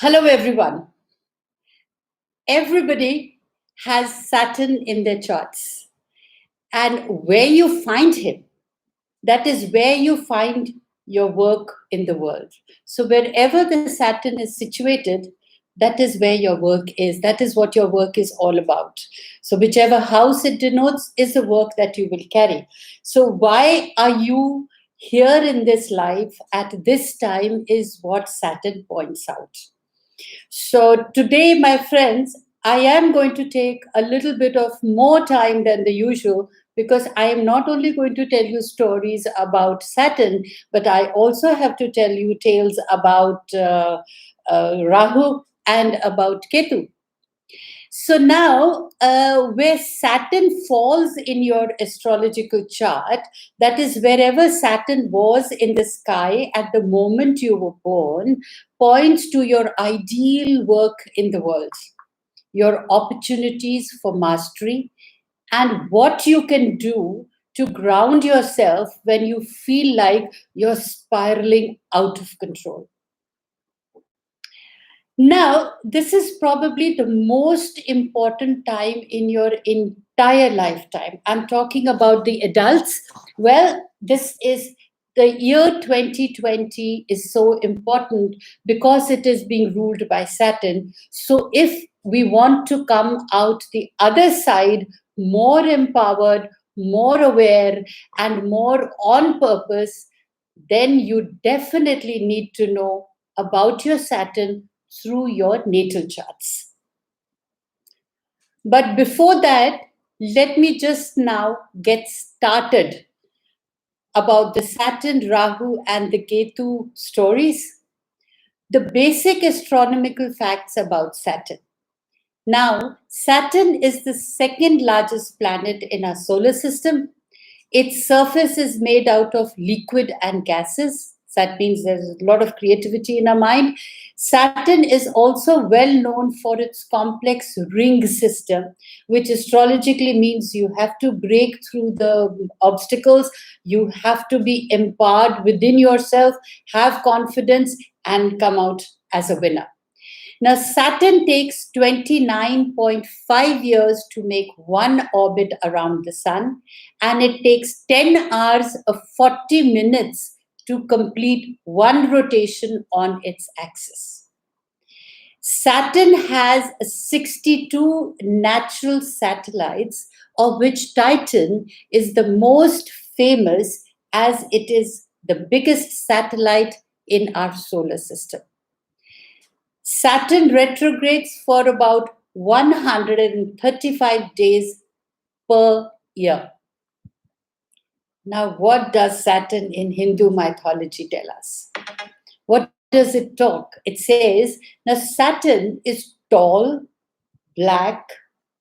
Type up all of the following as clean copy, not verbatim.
Hello, everyone. Everybody has Saturn in their charts. And where you find him, that is where you find your work in the world. So, wherever the Saturn is situated, that is where your work is. That is what your work is all about. So, whichever house it denotes is the work that you will carry. So, why are you here in this life at this time is what Saturn points out. So, today, my friends, I am going to take a little bit of more time than the usual because I am not only going to tell you stories about Saturn, but I also have to tell you tales about Rahu and about Ketu. So now, where Saturn falls in your astrological chart, that is wherever Saturn was in the sky at the moment you were born, points to your ideal work in the world, your opportunities for mastery, and what you can do to ground yourself when you feel like you're spiraling out of control. Now, this is probably the most important time in your entire lifetime. I'm talking about the adults. Well, this is the year 2020 is so important because it is being ruled by Saturn. So, if we want to come out the other side more empowered, more aware, and more on purpose, then you definitely need to know about your Saturn through your natal charts. But before that, let me just now get started about the Saturn, Rahu, and the Ketu stories. The basic astronomical facts about Saturn. Now, Saturn is the second largest planet in our solar system. Its surface is made out of liquid and gases. That means there's a lot of creativity in our mind. Saturn is also well known for its complex ring system, which astrologically means you have to break through the obstacles, you have to be empowered within yourself, have confidence, and come out as a winner. Now, Saturn takes 29.5 years to make one orbit around the Sun, and it takes 10 hours of 40 minutes to complete one rotation on its axis. Saturn has 62 natural satellites, of which Titan is the most famous as it is the biggest satellite in our solar system. Saturn retrogrades for about 135 days per year. Now, what does Saturn in Hindu mythology tell us? What does it talk? It says, now Saturn is tall, black,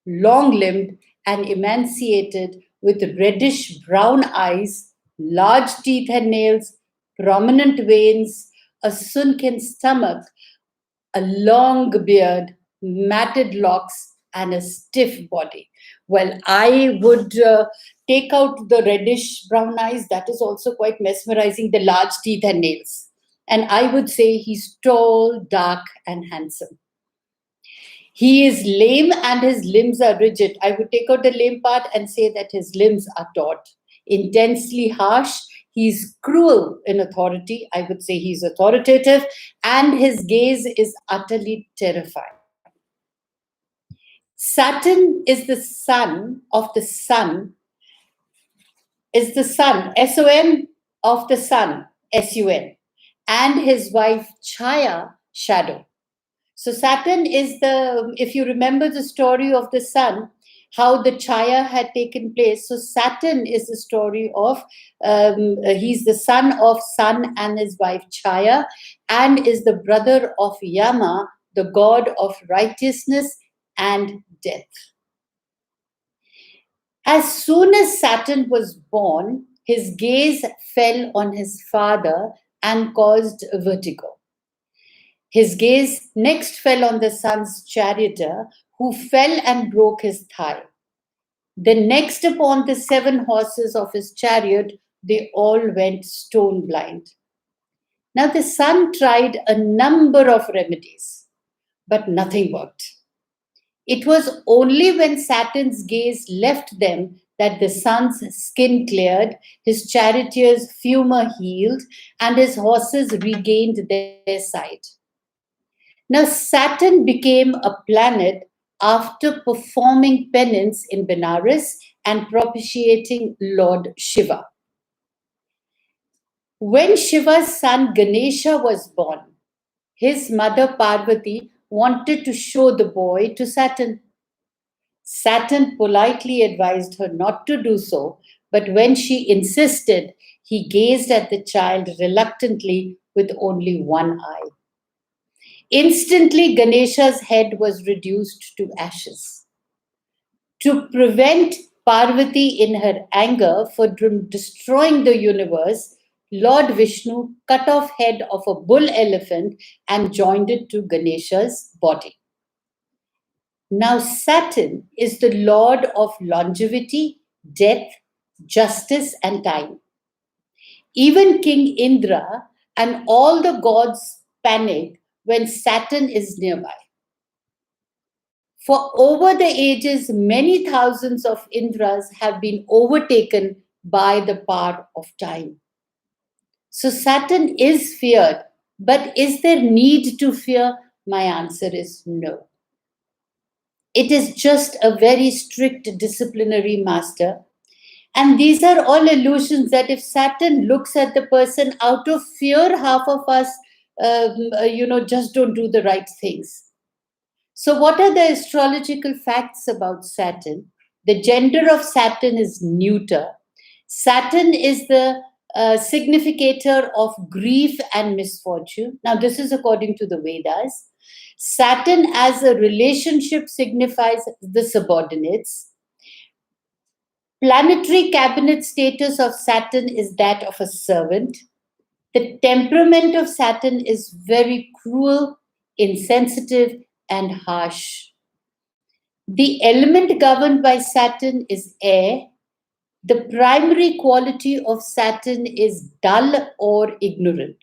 long-limbed, and emaciated with reddish brown eyes, large teeth and nails, prominent veins, a sunken stomach, a long beard, matted locks, and a stiff body. Well, I would take out the reddish brown eyes. That is also quite mesmerizing, the large teeth and nails. And I would say he's tall, dark, and handsome. He is lame and his limbs are rigid. I would take out the lame part and say that his limbs are taut. Intensely harsh. He's cruel in authority. I would say he's authoritative, and his gaze is utterly terrifying. Saturn is the son of the sun, is the sun, S-O-N, of the sun, S-U-N, and his wife Chaya, shadow. So Saturn is if you remember the story of the sun, how the Chaya had taken place. So Saturn is the story of, he's the son of Sun and his wife Chaya, and is the brother of Yama, the god of righteousness and death. As soon as Saturn was born, his gaze fell on his father and caused vertigo. His gaze next fell on the sun's charioteer, who fell and broke his thigh. Then next upon the 7 horses of his chariot, they all went stone blind. Now the sun tried a number of remedies. but nothing worked. It was only when Saturn's gaze left them that the sun's skin cleared, his charioteer's humor healed, and his horses regained their sight. Now, Saturn became a planet after performing penance in Benares and propitiating Lord Shiva. When Shiva's son Ganesha was born, his mother Parvati wanted to show the boy to Saturn. Saturn politely advised her not to do so, but when she insisted, he gazed at the child reluctantly with only one eye. Instantly, Ganesha's head was reduced to ashes. To prevent Parvati in her anger for destroying the universe, Lord Vishnu cut off head of a bull elephant and joined it to Ganesha's body. Now Saturn is the lord of longevity, death, justice, and time. Even King Indra and all the gods panic when Saturn is nearby. For over the ages, many thousands of Indras have been overtaken by the power of time. So Saturn is feared, but is there need to fear? My answer is no. It is just a very strict disciplinary master. And these are all illusions that if Saturn looks at the person out of fear, half of us, just don't do the right things. So, what are the astrological facts about Saturn? The gender of Saturn is neuter. Saturn is the significator of grief and misfortune. Now, this is according to the Vedas. Saturn as a relationship signifies the subordinates. Planetary cabinet status of Saturn is that of a servant. The temperament of Saturn is very cruel, insensitive, and harsh. The element governed by Saturn is air. The primary quality of Saturn is dull or ignorant.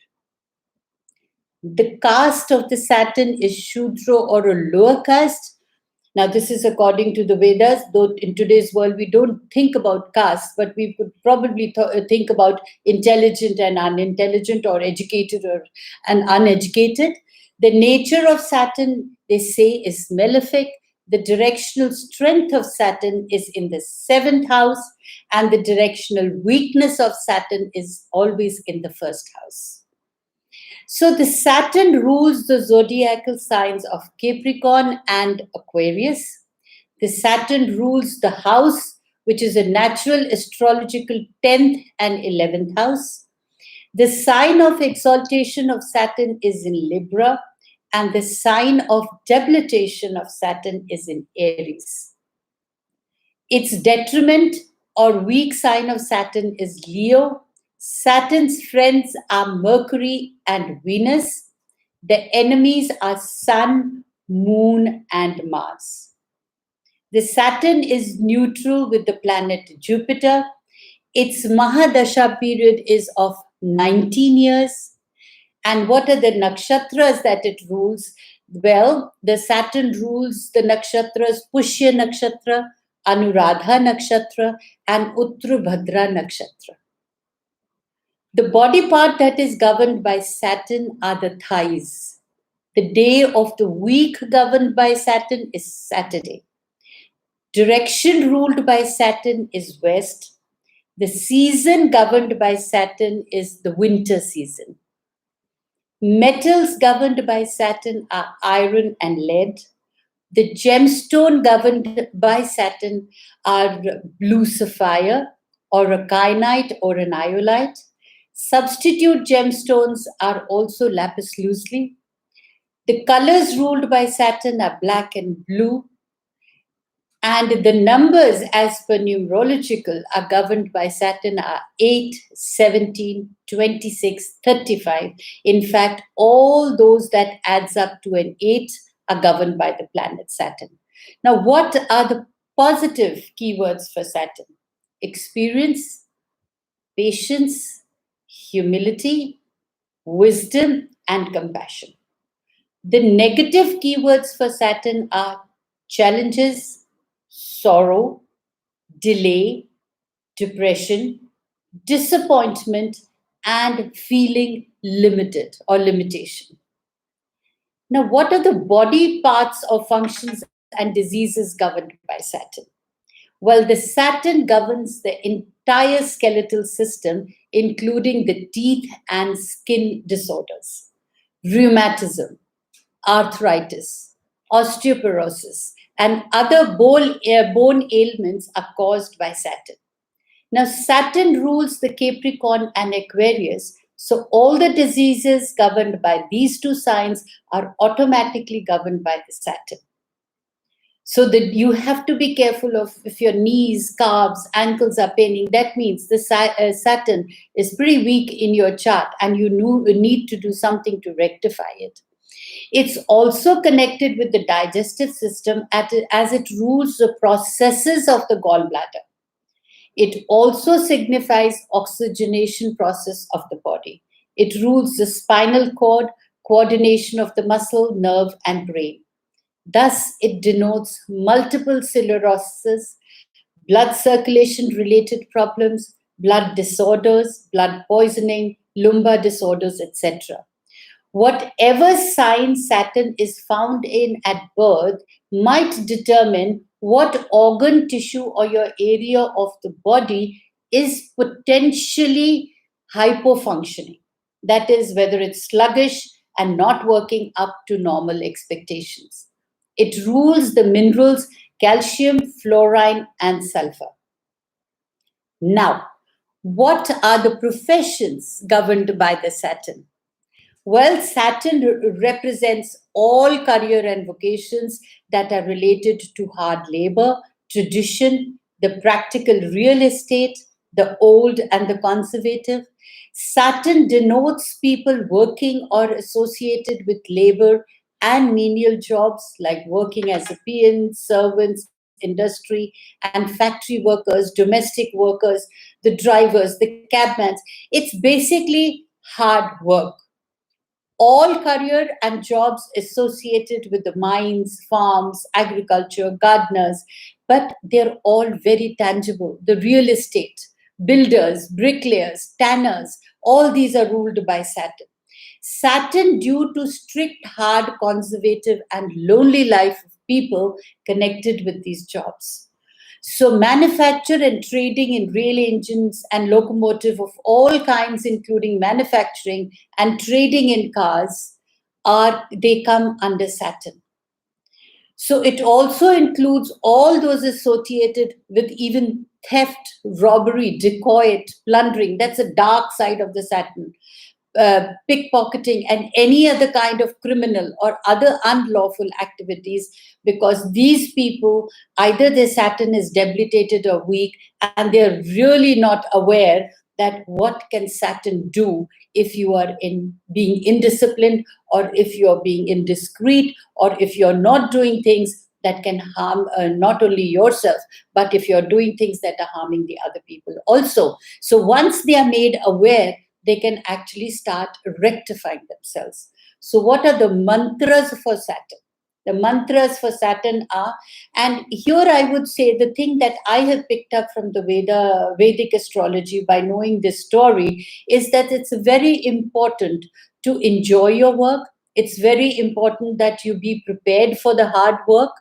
The caste of the Saturn is Shudra or a lower caste. Now, this is according to the Vedas, though in today's world we don't think about caste, but we could probably think about intelligent and unintelligent, or educated or and uneducated. The nature of Saturn, they say, is malefic. The directional strength of Saturn is in the seventh house, and the directional weakness of Saturn is always in the first house. So the Saturn rules the zodiacal signs of Capricorn and Aquarius. The Saturn rules the house, which is a natural astrological 10th and 11th house. The sign of exaltation of Saturn is in Libra, and the sign of debilitation of Saturn is in Aries. Its detriment or weak sign of Saturn is Leo. Saturn's friends are Mercury and Venus. The enemies are Sun, Moon, and Mars. The Saturn is neutral with the planet Jupiter. Its Mahadasha period is of 19 years. And what are the nakshatras that it rules? Well, the Saturn rules the nakshatras Pushya Nakshatra, Anuradha Nakshatra, and Uttarabhadra Nakshatra. The body part that is governed by Saturn are the thighs. The day of the week governed by Saturn is Saturday. Direction ruled by Saturn is west. The season governed by Saturn is the winter season. Metals governed by Saturn are iron and lead. The gemstone governed by Saturn are blue sapphire, or a kyanite, or an iolite. Substitute gemstones are also lapis lazuli. The colors ruled by Saturn are black and blue. And the numbers, as per numerological, are governed by Saturn are 8, 17, 26, 35. In fact, all those that adds up to an 8 are governed by the planet Saturn. Now, what are the positive keywords for Saturn? Experience, patience, humility, wisdom, and compassion. The negative keywords for Saturn are challenges, sorrow, delay, depression, disappointment, and feeling limited or limitation. Now, what are the body parts or functions and diseases governed by Saturn? Well, the Saturn governs the entire skeletal system, including the teeth and skin disorders, rheumatism, arthritis, osteoporosis, and other bone ailments are caused by Saturn. Now, Saturn rules the Capricorn and Aquarius, so all the diseases governed by these two signs are automatically governed by the Saturn. So that you have to be careful of if your knees, calves, ankles are paining. That means the Saturn is pretty weak in your chart, and you need to do something to rectify it. It's also connected with the digestive system as it rules the processes of the gallbladder. It also signifies oxygenation process of the body. It rules the spinal cord, coordination of the muscle, nerve, and brain. Thus, it denotes multiple sclerosis, blood circulation related problems, blood disorders, blood poisoning, lumbar disorders, etc. Whatever sign Saturn is found in at birth might determine what organ, tissue, or your area of the body is potentially hypofunctioning. That is, whether it's sluggish and not working up to normal expectations. It rules the minerals calcium, fluorine, and sulfur. Now, what are the professions governed by the Saturn? Well, Saturn represents all career and vocations that are related to hard labor, tradition, the practical real estate, the old and the conservative. Saturn denotes people working or associated with labor and menial jobs like working as a peon, servants, industry, and factory workers, domestic workers, the drivers, the cabmen. It's basically hard work. All career and jobs associated with the mines, farms, agriculture, gardeners, but they're all very tangible. The real estate, builders, bricklayers, tanners, all these are ruled by Saturn. Saturn, due to strict, hard, conservative, and lonely life of people connected with these jobs. So, manufacture and trading in rail engines and locomotive of all kinds, including manufacturing and trading in cars, they come under Saturn. So, it also includes all those associated with even theft, robbery, dacoit, plundering. That's a dark side of the Saturn. Pickpocketing, and any other kind of criminal or other unlawful activities, because these people, either their Saturn is debilitated or weak, and they're really not aware that what can Saturn do if you are being indisciplined, or if you're being indiscreet, or if you're not doing things that can harm not only yourself, but if you're doing things that are harming the other people also. So once they are made aware, they can actually start rectifying themselves. So, what are the mantras for Saturn? The mantras for Saturn are, and here I would say the thing that I have picked up from the Vedic astrology by knowing this story is that it's very important to enjoy your work. It's very important that you be prepared for the hard work,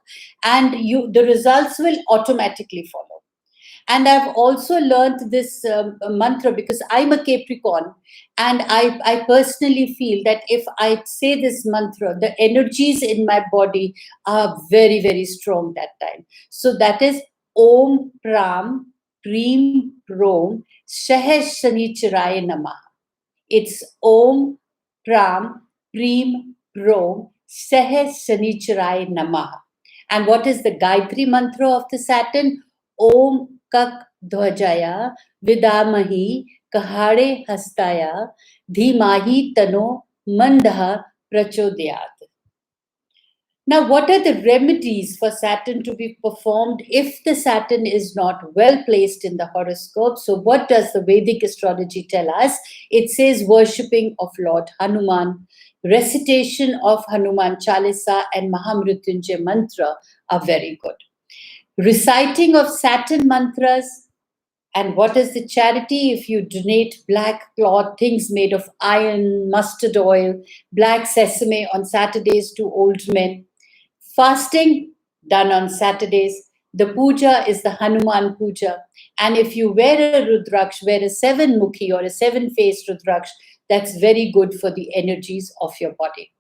and the results will automatically follow. And I've also learned this mantra because I'm a Capricorn, and I personally feel that if I say this mantra, the energies in my body are very, very strong that time. So that is Om Pram Preem Prom Shah Shanicharaye Namah. It's Om Pram Preem Prom Shah Shanicharaye Namah. And what is the Gayatri mantra of the Saturn? Om Kak Dhwajaya Vidamahi Kahare Hastaya Dhimahi Tano Mandaha Prachodayat. Now, what are the remedies for Saturn to be performed if the Saturn is not well placed in the horoscope? So, what does the Vedic astrology tell us? It says worshipping of Lord Hanuman, recitation of Hanuman Chalisa and Mahamrutyunjay mantra are very good. Reciting of Saturn mantras. And what is the charity? If you donate black cloth, things made of iron, mustard oil, black sesame on Saturdays to old men. Fasting done on Saturdays. The puja is the Hanuman puja. And if you wear a rudraksh, wear a seven mukhi or a seven faced rudraksh, that's very good for the energies of your body.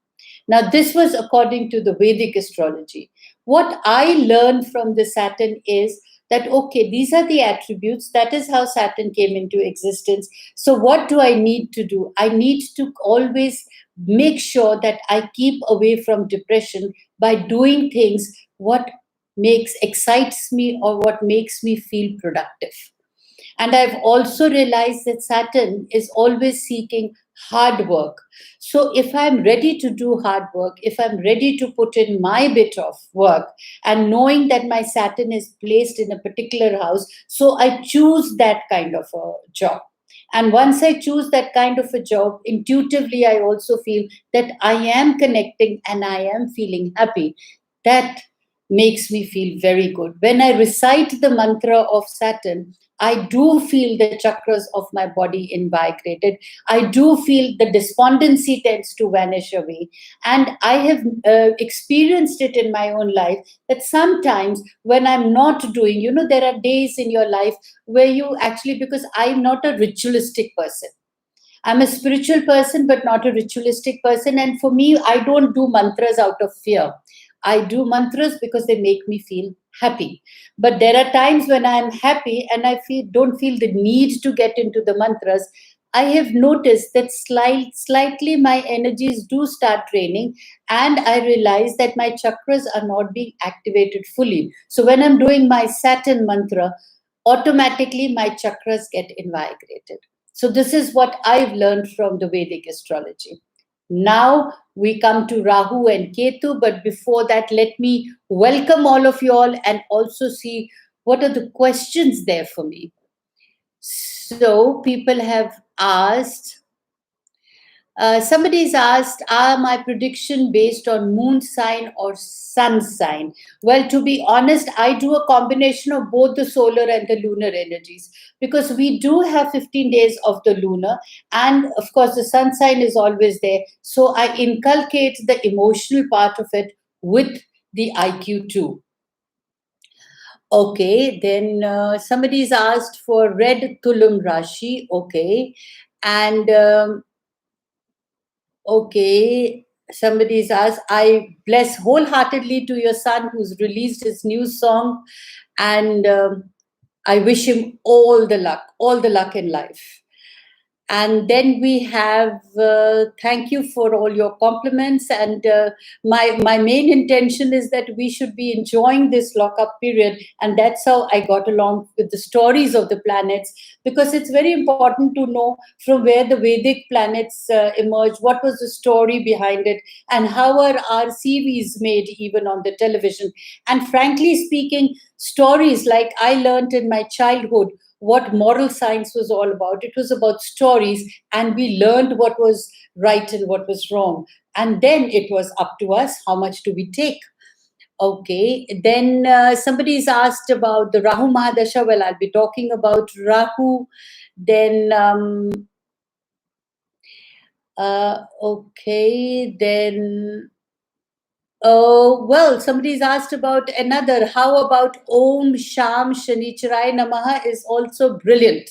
Now, this was according to the Vedic astrology. What I learned from the Saturn is that, okay, these are the attributes. That is how Saturn came into existence. So, what do I need to do? I need to always make sure that I keep away from depression by doing things what excites me or what makes me feel productive. And I've also realized that Saturn is always seeking hard work. So if I'm ready to do hard work, if I'm ready to put in my bit of work, and knowing that my Saturn is placed in a particular house, so I choose that kind of a job. And once I choose that kind of a job, intuitively, I also feel that I am connecting and I am feeling happy. That makes me feel very good. When I recite the mantra of Saturn, I do feel the chakras of my body invigorated. I do feel the despondency tends to vanish away. And I have experienced it in my own life that sometimes when I'm not doing, there are days in your life where you actually, because I'm not a ritualistic person. I'm a spiritual person, but not a ritualistic person. And for me, I don't do mantras out of fear. I do mantras because they make me feel happy. But there are times when I'm happy and I don't feel the need to get into the mantras. I have noticed that slightly my energies do start draining, and I realize that my chakras are not being activated fully. So when I'm doing my Saturn mantra, automatically my chakras get invigorated. So this is what I've learned from the Vedic astrology. Now we come to Rahu and Ketu, but before that, let me welcome all of you all and also see what are the questions there for me. So people have asked, somebody's asked, are my prediction based on moon sign or sun sign? Well, to be honest, I do a combination of both the solar and the lunar energies, because we do have 15 days of the lunar, and of course the sun sign is always there. So I inculcate the emotional part of it with the IQ too. Okay, then somebody's asked for red Tulum Rashi. Okay, and okay, somebody's asked, I bless wholeheartedly to your son who's released his new song, and I wish him all the luck in life. And then we have, thank you for all your compliments. And my main intention is that we should be enjoying this lockup period. And that's how I got along with the stories of the planets, because it's very important to know from where the Vedic planets emerged, what was the story behind it, and how are our series made even on the television. And frankly speaking, stories like I learned in my childhood, what moral science was all about. It was about stories, and we learned what was right and what was wrong. And then it was up to us, how much do we take? Okay, then somebody's asked about the Rahu Mahadasha. Well, I'll be talking about Rahu. Then, okay, then oh, well, somebody's asked about another. How about Om Sham Shanicharai Namaha is also brilliant.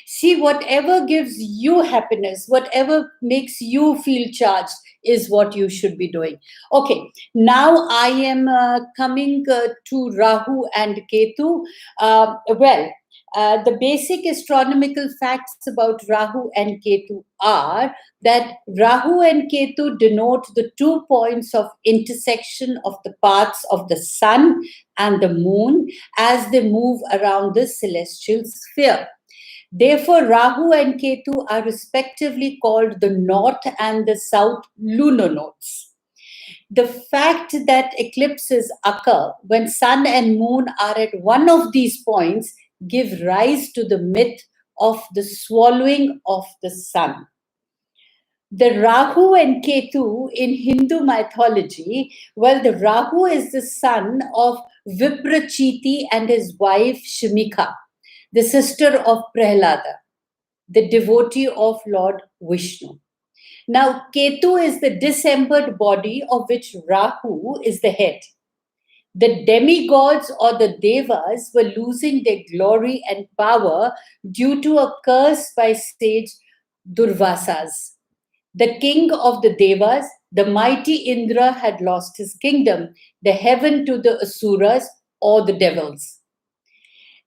See, whatever gives you happiness, whatever makes you feel charged is what you should be doing. Okay, now I am coming to Rahu and Ketu. The basic astronomical facts about Rahu and Ketu are that Rahu and Ketu denote the 2 points of intersection of the paths of the sun and the moon as they move around the celestial sphere. Therefore, Rahu and Ketu are respectively called the north and the south lunar nodes. the fact that eclipses occur when sun and moon are at one of these points give rise to the myth of the swallowing of the sun. The Rahu and Ketu in Hindu mythology, well, the Rahu is the son of Viprachiti and his wife Shimika, the sister of Prahlada, the devotee of Lord Vishnu. Now, Ketu is the disembodied body of which Rahu is the head. The demigods or the devas were losing their glory and power due to a curse by sage Durvasas. The king of the devas, the mighty Indra, had lost his kingdom, the heaven to the asuras or the devils.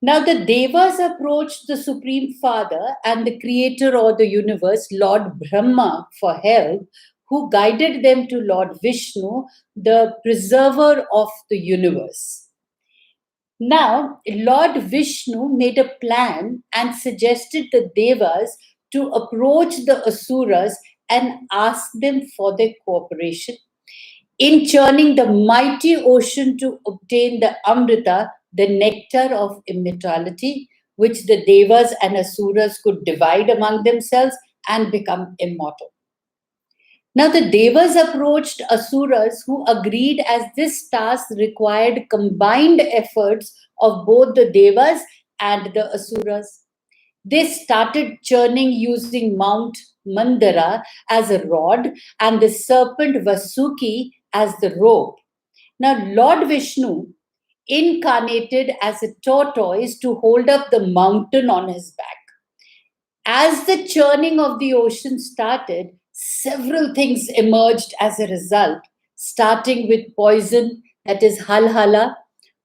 Now the devas approached the Supreme Father and the creator of the universe, Lord Brahma, for help, who guided them to Lord Vishnu, the preserver of the universe. Now, Lord Vishnu made a plan and suggested the devas to approach the asuras and ask them for their cooperation in churning the mighty ocean to obtain the Amrita, the nectar of immortality, which the devas and asuras could divide among themselves and become immortal. Now, the devas approached asuras who agreed as this task required combined efforts of both the devas and the asuras. They started churning using Mount Mandara as a rod and the serpent Vasuki as the rope. Now, Lord Vishnu incarnated as a tortoise to hold up the mountain on his back. As the churning of the ocean started, several things emerged as a result, starting with poison, that is halhala,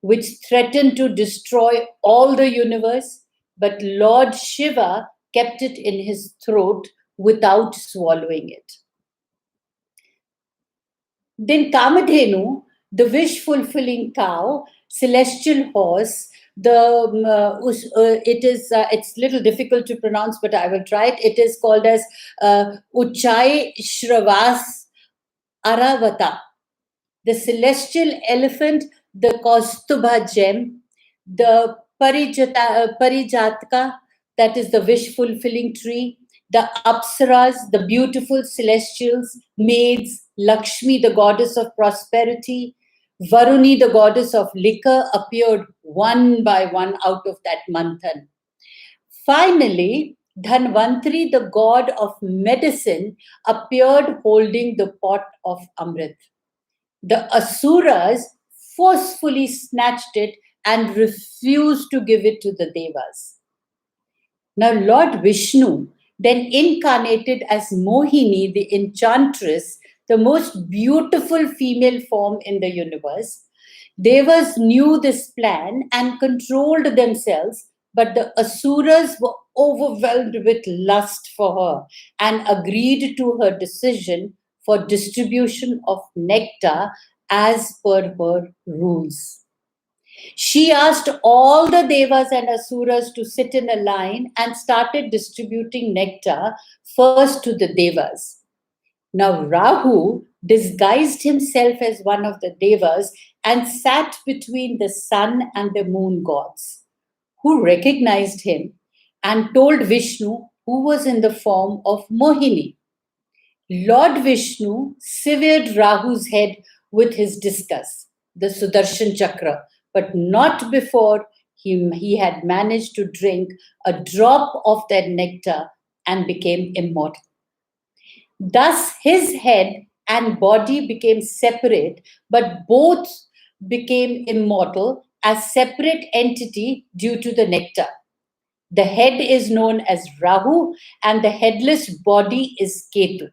which threatened to destroy all the universe, but Lord Shiva kept it in his throat without swallowing it. Then Kamadhenu, the wish-fulfilling cow, celestial horse, it's little difficult to pronounce, but I will try it. It is called as Uchai Shravas Aravata, the celestial elephant, the Kaustubha gem, the Parijatka, that is the wish-fulfilling tree, the Apsaras, the beautiful celestials, maids, Lakshmi, the goddess of prosperity, Varuni, the goddess of liquor, appeared one by one out of that manthan. Finally, Dhanvantri, the god of medicine, appeared holding the pot of Amrit. The Asuras forcefully snatched it and refused to give it to the Devas. Now, Lord Vishnu then incarnated as Mohini, the enchantress, the most beautiful female form in the universe. Devas knew this plan and controlled themselves, but the Asuras were overwhelmed with lust for her and agreed to her decision for distribution of nectar as per her rules. She asked all the devas and asuras to sit in a line and started distributing nectar first to the devas. Now, Rahu disguised himself as one of the devas and sat between the sun and the moon gods, who recognized him and told Vishnu, who was in the form of Mohini. Lord Vishnu severed Rahu's head with his discus, the Sudarshan Chakra, but not before he had managed to drink a drop of that nectar and became immortal. Thus, his head and body became separate, but both became immortal as separate entity due to the nectar. The head is known as Rahu and the headless body is Ketu.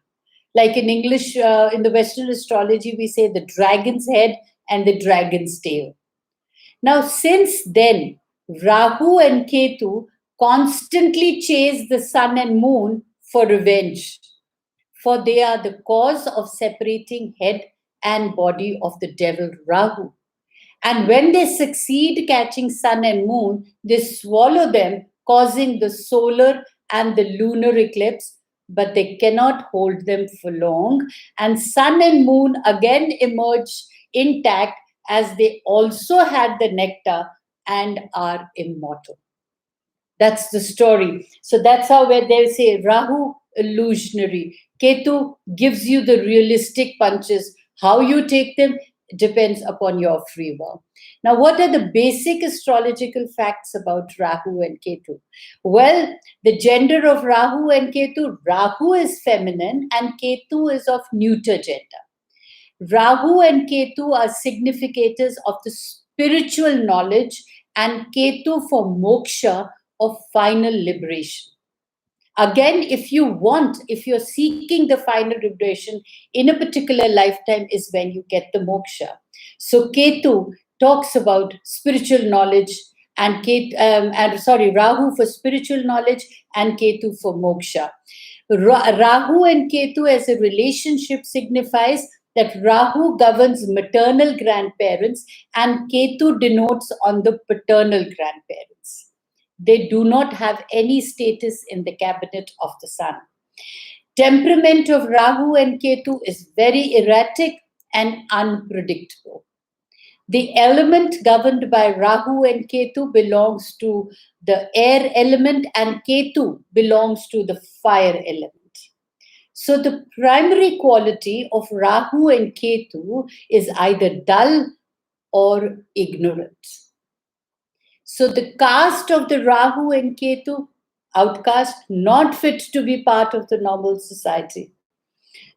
Like in English, in the Western astrology, we say the dragon's head and the dragon's tail. Now, since then, Rahu and Ketu constantly chase the sun and moon for revenge, for they are the cause of separating head and body of the devil Rahu. And when they succeed catching sun and moon, they swallow them, causing the solar and the lunar eclipse, but they cannot hold them for long. And sun and moon again emerge intact, as they also had the nectar and are immortal. That's the story. So that's how where they say Rahu illusionary, Ketu gives you the realistic punches. How you take them depends upon your free will. Now, what are the basic astrological facts about Rahu and Ketu? Well, the gender of Rahu and Ketu, Rahu is feminine and Ketu is of neuter gender. Rahu and Ketu are significators of the spiritual knowledge, and Ketu for moksha, of final liberation. Again, if you're seeking the final liberation in a particular lifetime, is when you get the moksha. So Ketu talks about spiritual knowledge, and Rahu for spiritual knowledge and Ketu for moksha. Rahu and Ketu as a relationship signifies that Rahu governs maternal grandparents and Ketu denotes on the paternal grandparents. They do not have any status in the cabinet of the sun. Temperament of Rahu and Ketu is very erratic and unpredictable. The element governed by Rahu and Ketu belongs to the air element, and Ketu belongs to the fire element. So the primary quality of Rahu and Ketu is either dull or ignorant. So the caste of the Rahu and Ketu, outcast, not fit to be part of the normal society.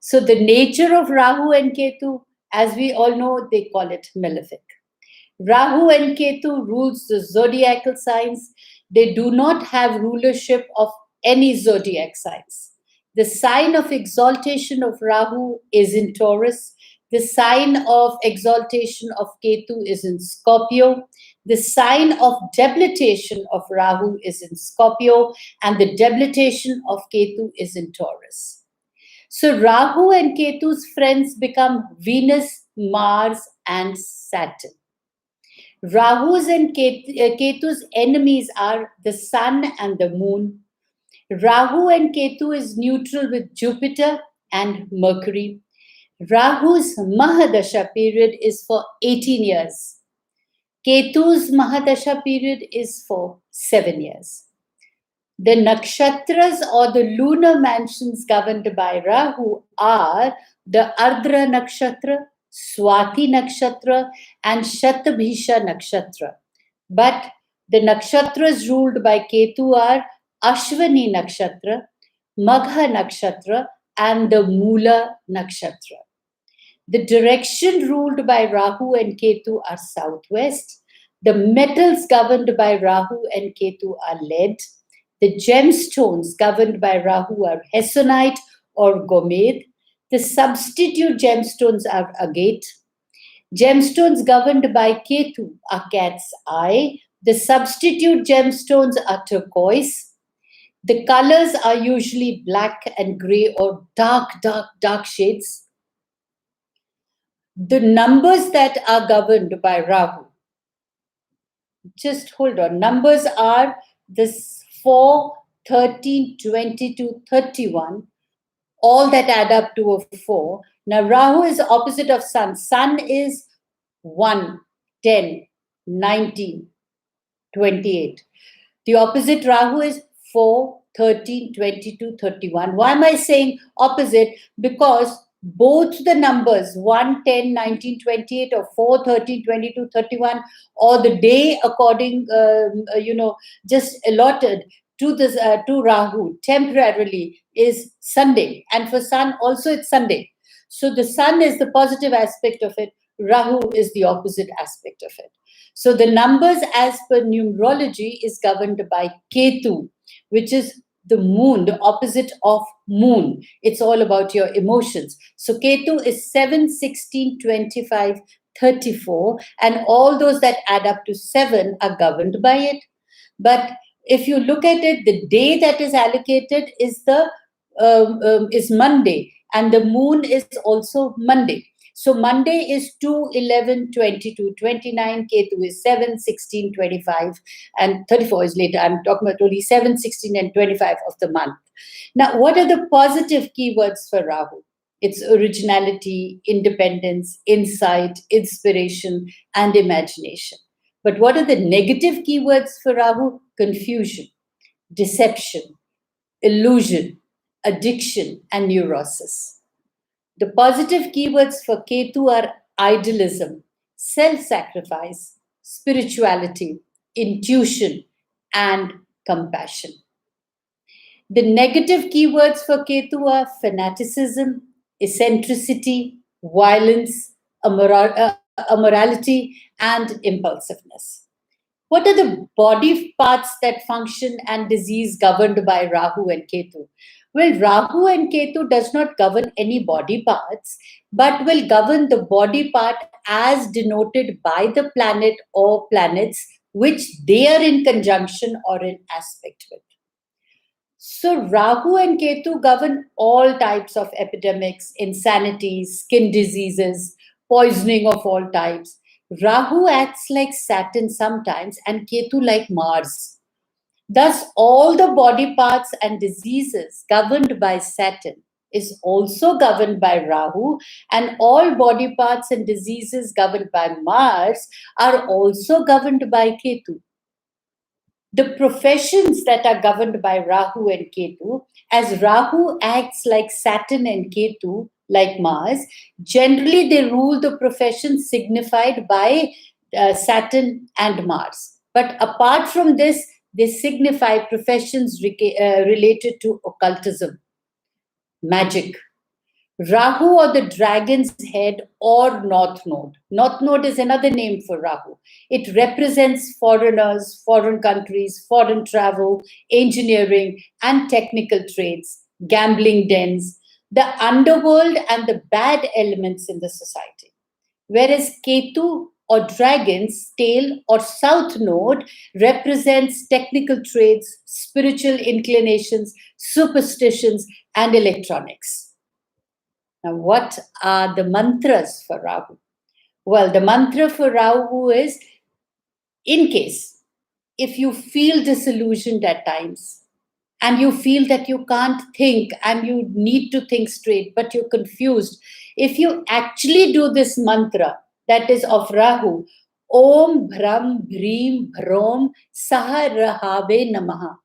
So the nature of Rahu and Ketu, as we all know, they call it malefic. Rahu and Ketu rules the zodiacal signs. They do not have rulership of any zodiac signs. The sign of exaltation of Rahu is in Taurus. The sign of exaltation of Ketu is in Scorpio. The sign of debilitation of Rahu is in Scorpio, and the debilitation of Ketu is in Taurus. So Rahu and Ketu's friends become Venus, Mars, and Saturn. Rahu's and Ketu's enemies are the sun and the moon. Rahu and Ketu is neutral with Jupiter and Mercury. Rahu's Mahadasha period is for 18 years. Ketu's Mahadasha period is for 7 years. The nakshatras or the lunar mansions governed by Rahu are the Ardra Nakshatra, Swati Nakshatra, and Shatabhisha Nakshatra. But the nakshatras ruled by Ketu are Ashwini Nakshatra, Magha Nakshatra, and the Mula Nakshatra. The direction ruled by Rahu and Ketu are southwest. The metals governed by Rahu and Ketu are lead. The gemstones governed by Rahu are Hessonite or Gomed. The substitute gemstones are agate. Gemstones governed by Ketu are cat's eye. The substitute gemstones are turquoise. The colors are usually black and gray or dark shades. The numbers that are governed by Rahu, just hold on, numbers are this 4, 13, 22, 31, all that add up to a 4. Now Rahu is opposite of Sun. Sun is 1, 10, 19, 28. The opposite Rahu is 4, 13, 22, 31. Why am I saying opposite? Because both the numbers 1, 10, 19, 28 or 4, 13, 22, 31 or the day according, just allotted to this to Rahu temporarily is Sunday. And for Sun also it's Sunday. So the Sun is the positive aspect of it. Rahu is the opposite aspect of it. So the numbers as per numerology is governed by Ketu, which is the moon, the opposite of moon. It's all about your emotions. So Ketu is 7, 16, 25, 34, and all those that add up to 7 are governed by it. But if you look at it, the day that is allocated is is Monday, and the moon is also Monday. So Monday is 2, 11, 22, 29, Ketu is 7, 16, 25, and 34 is later. I'm talking about only 7, 16, and 25 of the month. Now, what are the positive keywords for Rahu? It's originality, independence, insight, inspiration, and imagination. But what are the negative keywords for Rahu? Confusion, deception, illusion, addiction, and neurosis. The positive keywords for Ketu are idealism, self sacrifice, spirituality, intuition, and compassion. The negative keywords for Ketu are fanaticism, eccentricity, violence, immorality, and impulsiveness. What are the body parts that function and disease governed by Rahu and Ketu? Well, Rahu and Ketu does not govern any body parts, but will govern the body part as denoted by the planet or planets which they are in conjunction or in aspect with. So Rahu and Ketu govern all types of epidemics, insanity, skin diseases, poisoning of all types. Rahu acts like Saturn sometimes and Ketu like Mars. Thus, all the body parts and diseases governed by Saturn is also governed by Rahu, and all body parts and diseases governed by Mars are also governed by Ketu. The professions that are governed by Rahu and Ketu, as Rahu acts like Saturn and Ketu, like Mars, generally they rule the professions signified by Saturn and Mars. But apart from this, they signify professions related to occultism, magic. Rahu or the dragon's head or North Node. North Node is another name for Rahu. It represents foreigners, foreign countries, foreign travel, engineering, and technical trades, gambling dens, the underworld, and the bad elements in the society. Whereas Ketu or dragon's tail or South Node represents technical trades, spiritual inclinations, superstitions, and electronics. Now, what are the mantras for Rahu? Well, the mantra for Rahu is, in case, if you feel disillusioned at times and you feel that you can't think and you need to think straight, but you're confused, if you actually do this mantra that is of Rahu, Om Bhram Bhreem Bhrom Saha Rahave Namaha.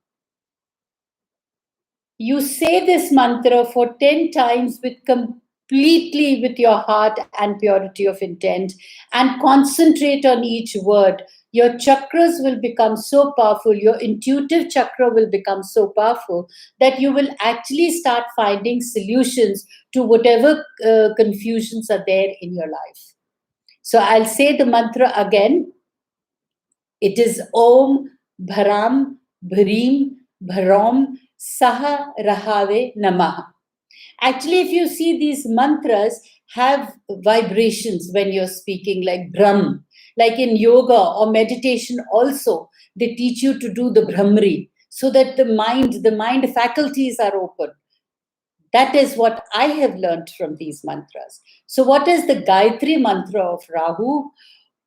You say this mantra for 10 times completely with your heart and purity of intent, and concentrate on each word. Your chakras will become so powerful, your intuitive chakra will become so powerful that you will actually start finding solutions to whatever confusions are there in your life. So I'll say the mantra again. It is Om Bharam Bhreem Bharom Saha Rahave Namaha. Actually, if you see, these mantras have vibrations when you're speaking, like Brahm. Like in yoga or meditation also, they teach you to do the Brahmari so that the mind faculties are open. That is what I have learned from these mantras. So what is the Gayatri mantra of Rahu?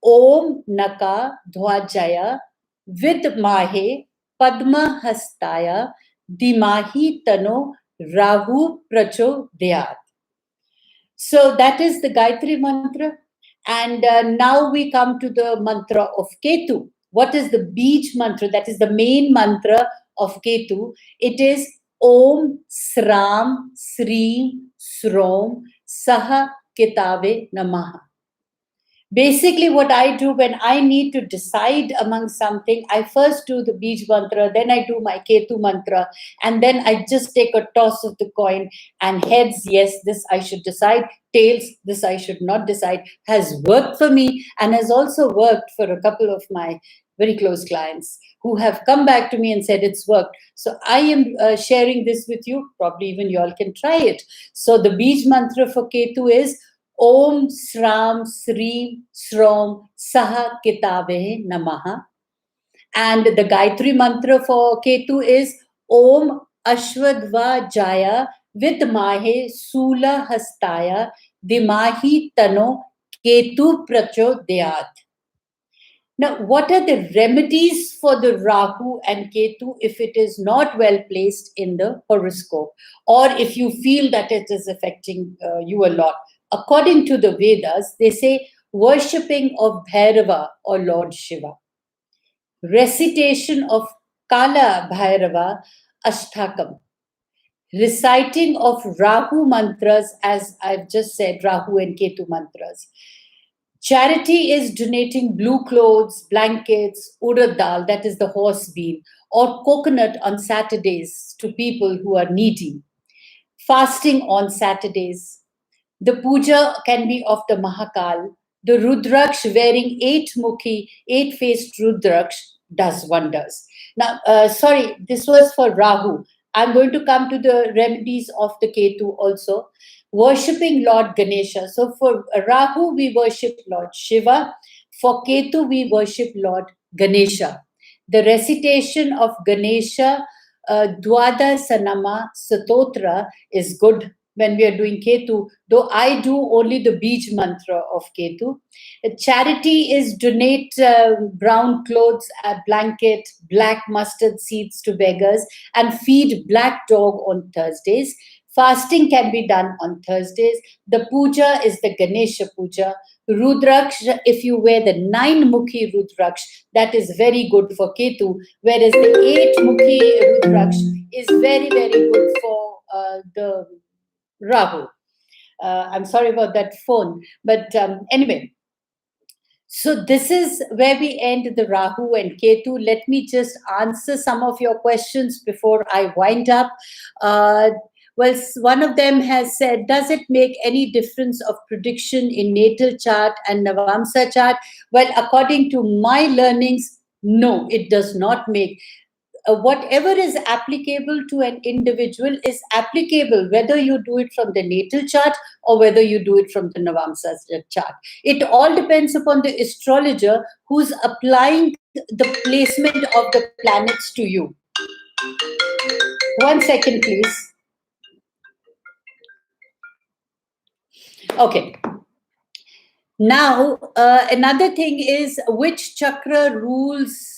Om Naka Dhwajaya Vidmahe Padma Hastaya Dimahi Tano Rahu Prachodayat. So that is the Gayatri mantra. And now we come to the mantra of Ketu. What is the Bij mantra? That is the main mantra of Ketu. It is Om Sram Sri Srom Saha Ketave Namaha. Basically, what I do when I need to decide among something, I first do the Bij mantra, then I do my Ketu mantra, and then I just take a toss of the coin, and heads, yes, this I should decide, tails, this I should not decide, has worked for me and has also worked for a couple of my very close clients who have come back to me and said it's worked. So I am sharing this with you. Probably even you all can try it. So the Bij mantra for Ketu is Om Sram Sri Srom Saha Kitave Namaha. And the Gayatri mantra for Ketu is Om Ashwadva Jaya Vidmahe Sula Hastaya Dimahi Tano Ketu Prachodayat. Now, what are the remedies for the Rahu and Ketu if it is not well placed in the horoscope, or if you feel that it is affecting you a lot? According to the Vedas, they say worshipping of Bhairava or Lord Shiva, recitation of Kala Bhairava Ashtakam, reciting of Rahu mantras, as I've just said, Rahu and Ketu mantras. Charity is donating blue clothes, blankets, urad dal, that is the horse bean, or coconut on Saturdays to people who are needy. Fasting on Saturdays. The puja can be of the Mahakal. The Rudraksh wearing eight-faced Rudraksh does wonders. Now, sorry, this was for Rahu. I'm going to come to the remedies of the Ketu also. Worshipping Lord Ganesha. So for Rahu, we worship Lord Shiva. For Ketu, we worship Lord Ganesha. The recitation of Ganesha Dwada Sanama Satotra is good when we are doing Ketu, though I do only the Bij mantra of Ketu. Charity is donate brown clothes, a blanket, black mustard seeds to beggars, and feed black dog on Thursdays. Fasting can be done on Thursdays. The puja is the Ganesha puja. Rudraksh, if you wear the 9-mukhi Rudraksh, that is very good for Ketu, whereas the 8-mukhi Rudraksh is very, very good for the Rahu. I'm sorry about that phone. But anyway, so this is where we end the Rahu and Ketu. Let me just answer some of your questions before I wind up. Well, one of them has said, does it make any difference of prediction in natal chart and Navamsa chart? Well, according to my learnings, no, it does not make. Whatever is applicable to an individual is applicable, whether you do it from the natal chart or whether you do it from the Navamsa chart. It all depends upon the astrologer who's applying the placement of the planets to you. 1 second, please. Okay. Now, another thing is which chakra rules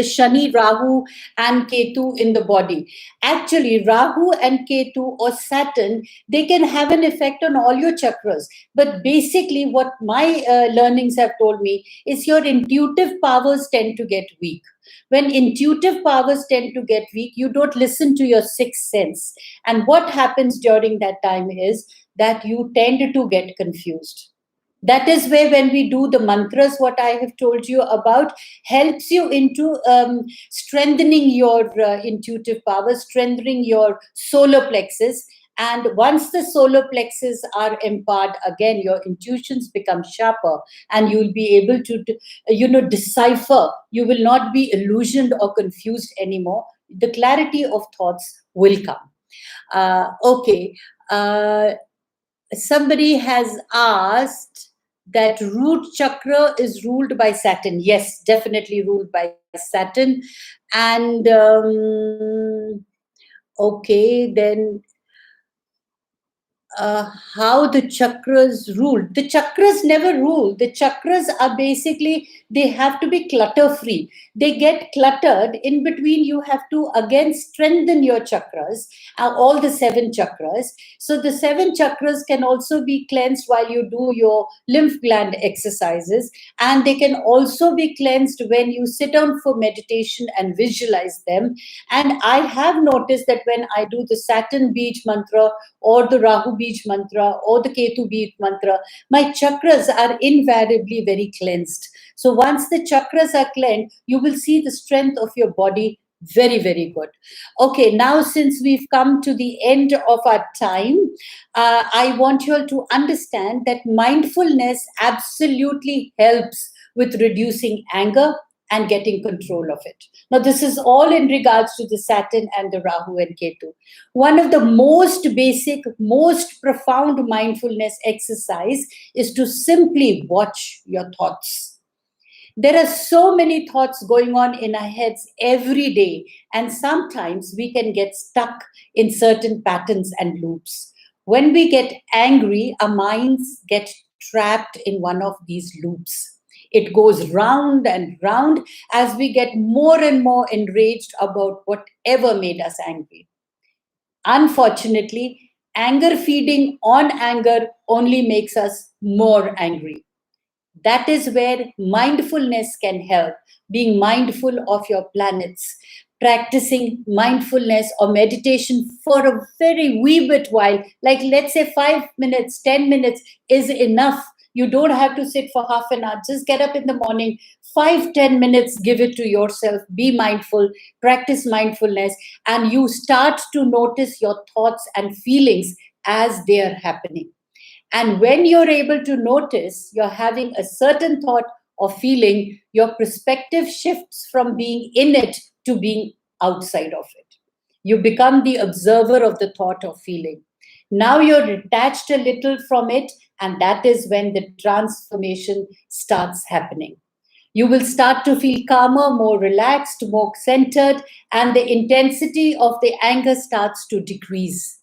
Shani, Rahu, and Ketu in the body. Actually, Rahu and Ketu or Saturn, they can have an effect on all your chakras. But basically, what my learnings have told me is your intuitive powers tend to get weak. When intuitive powers tend to get weak, you don't listen to your sixth sense. And what happens during that time is that you tend to get confused. That is where, when we do the mantras, what I have told you about helps you into strengthening your intuitive power, strengthening your solar plexus. And once the solar plexus are empowered, again, your intuitions become sharper and you'll be able to, decipher. You will not be illusioned or confused anymore. The clarity of thoughts will come. Okay. Somebody has asked that root chakra is ruled by Saturn. Yes, definitely ruled by Saturn. And okay, then how the chakras rule. The chakras never rule. The chakras are basically, they have to be clutter free. They get cluttered in between. You have to again strengthen your chakras, all the 7 chakras. So the 7 chakras can also be cleansed while you do your lymph gland exercises, and they can also be cleansed when you sit down for meditation and visualize them. And I have noticed that when I do the Saturn Bij mantra or the Rahu Bij mantra or the Ketu Bij mantra, my chakras are invariably very cleansed. So once the chakras are cleansed, you will see the strength of your body very, very good. Okay, now since we've come to the end of our time, I want you all to understand that mindfulness absolutely helps with reducing anger and getting control of it. Now, this is all in regards to the Saturn and the Rahu and Ketu. One of the most basic, most profound mindfulness exercise is to simply watch your thoughts. There are so many thoughts going on in our heads every day, and sometimes we can get stuck in certain patterns and loops. When we get angry, our minds get trapped in one of these loops. It goes round and round as we get more and more enraged about whatever made us angry. Unfortunately, anger feeding on anger only makes us more angry. That is where mindfulness can help. Being mindful of your planets, practicing mindfulness or meditation for a very wee bit while, like let's say 5 minutes, 10 minutes is enough. You don't have to sit for half an hour. Just get up in the morning, 5, 10 minutes, give it to yourself. Be mindful, practice mindfulness, and you start to notice your thoughts and feelings as they are happening. And when you're able to notice you're having a certain thought or feeling, your perspective shifts from being in it to being outside of it. You become the observer of the thought or feeling. Now you're detached a little from it, and that is when the transformation starts happening. You will start to feel calmer, more relaxed, more centered, and the intensity of the anger starts to decrease.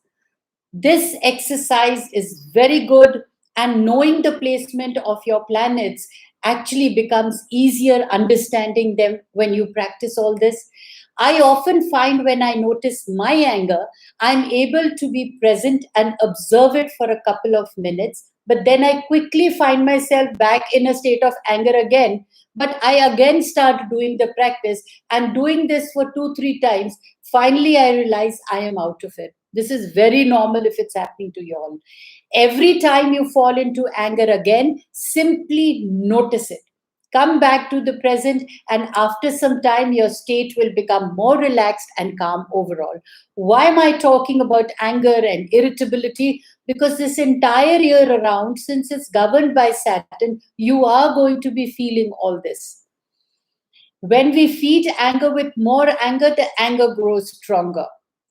This exercise is very good, and knowing the placement of your planets actually becomes easier understanding them when you practice all this. I often find when I notice my anger, I'm able to be present and observe it for a couple of minutes, but then I quickly find myself back in a state of anger again. But I again start doing the practice and doing this for 2, 3 times. Finally, I realize I am out of it. This is very normal if it's happening to you all. Every time you fall into anger again, simply notice it. Come back to the present, and after some time, your state will become more relaxed and calm overall. Why am I talking about anger and irritability? Because this entire year around, since it's governed by Saturn, you are going to be feeling all this. When we feed anger with more anger, the anger grows stronger.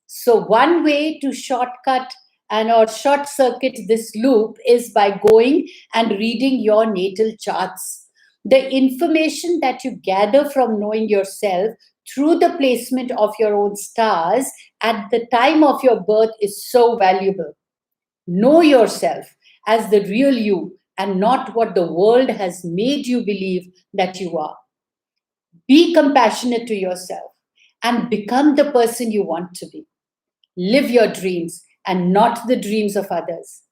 So one way to shortcut and or short circuit this loop is by going and reading your natal charts. The information that you gather from knowing yourself through the placement of your own stars at the time of your birth is so valuable. Know yourself as the real you and not what the world has made you believe that you are. Be compassionate to yourself and become the person you want to be. Live your dreams and not the dreams of others.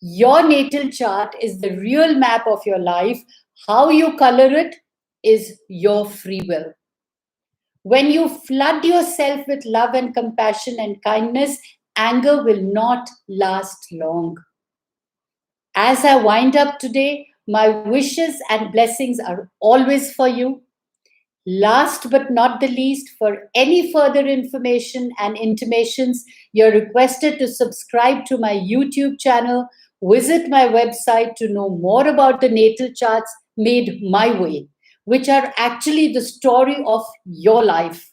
Your natal chart is the real map of your life. How you color it is your free will. When you flood yourself with love and compassion and kindness, anger will not last long. As I wind up today, my wishes and blessings are always for you. Last but not the least, for any further information and intimations, you're requested to subscribe to my YouTube channel, visit my website to know more about the natal charts made my way, which are actually the story of your life.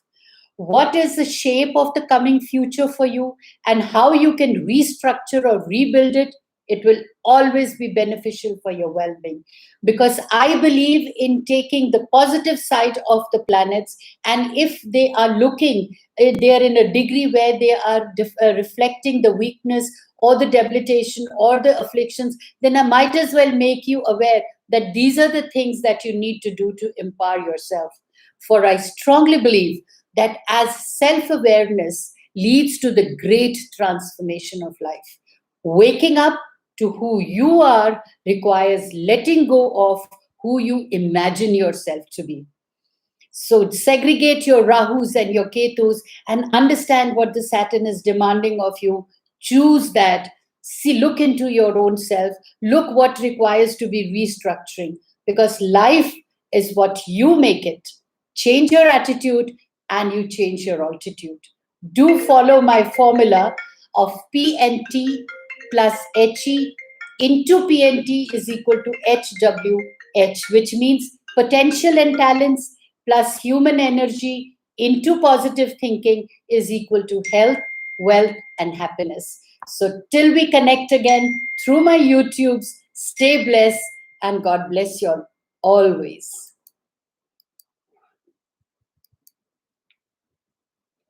What is the shape of the coming future for you and how you can restructure or rebuild it? It will always be beneficial for your well being. Because I believe in taking the positive side of the planets, and if they are looking, they are in a degree where they are reflecting the weakness or the debilitation or the afflictions, then I might as well make you aware that these are the things that you need to do to empower yourself. For I strongly believe that as self awareness leads to the great transformation of life. Waking up to who you are requires letting go of who you imagine yourself to be. So segregate your Rahus and your Ketus and understand what the Saturn is demanding of you. Choose that. See, look into your own self. Look what requires to be restructuring, because life is what you make it. Change your attitude and you change your altitude. Do follow my formula of PNT plus HE into PNT is equal to HWH, which means potential and talents plus human energy into positive thinking is equal to health, wealth, and happiness. So, till we connect again through my YouTubes, stay blessed and God bless you all always.